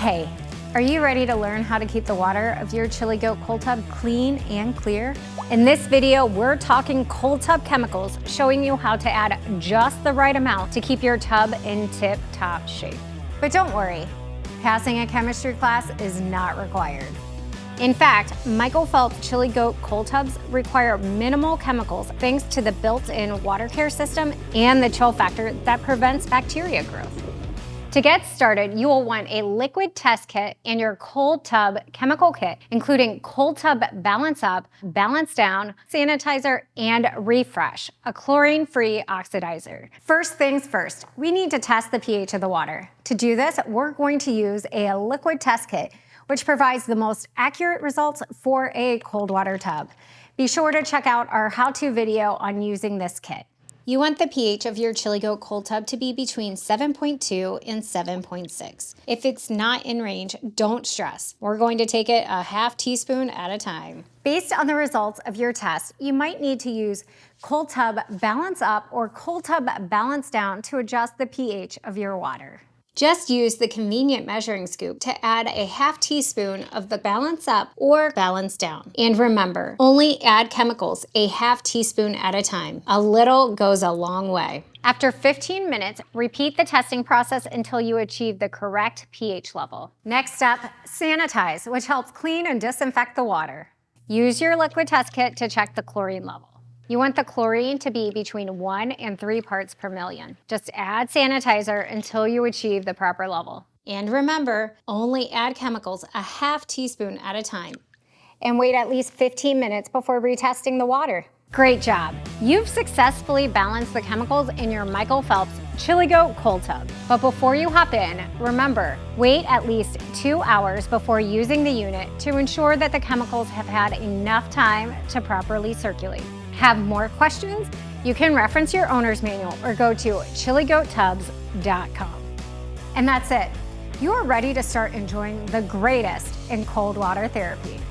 Hey, are you ready to learn how to keep the water of your Chili Goat cold tub clean and clear? In this video, we're talking cold tub chemicals, showing you how to add just the right amount to keep your tub in tip-top shape. But don't worry, passing a chemistry class is not required. In fact, Michael Phelps Chili Goat cold tubs require minimal chemicals thanks to the built-in water care system and the chill factor that prevents bacteria growth. To get started, you will want a liquid test kit and your cold tub chemical kit, including cold tub balance up, balance down, sanitizer, and refresh, a chlorine-free oxidizer. First things first, we need to test the pH of the water. To do this, we're going to use a liquid test kit, which provides the most accurate results for a cold water tub. Be sure to check out our how-to video on using this kit. You want the pH of your Chili Goat cold tub to be between 7.2 and 7.6. If it's not in range, don't stress. We're going to take it a half teaspoon at a time. Based on the results of your test, you might need to use cold tub balance up or cold tub balance down to adjust the pH of your water. Just use the convenient measuring scoop to add a half teaspoon of the balance up or balance down. And remember, only add chemicals a half teaspoon at a time. A little goes a long way. After 15 minutes, repeat the testing process until you achieve the correct pH level. Next up, Sanitize, which helps clean and disinfect the water. Use your liquid test kit to check the chlorine level. You want the chlorine to be between 1 and 3 parts per million. Just add sanitizer until you achieve the proper level. And remember, only add chemicals a half teaspoon at a time. And wait at least 15 minutes before retesting the water. Great job! You've successfully balanced the chemicals in your Michael Phelps Chili Goat cold tub. But before you hop in, remember, wait at least 2 hours before using the unit to ensure that the chemicals have had enough time to properly circulate. Have more questions? You can reference your owner's manual or go to chiligoattubs.com. And that's it. You are ready to start enjoying the greatest in cold water therapy.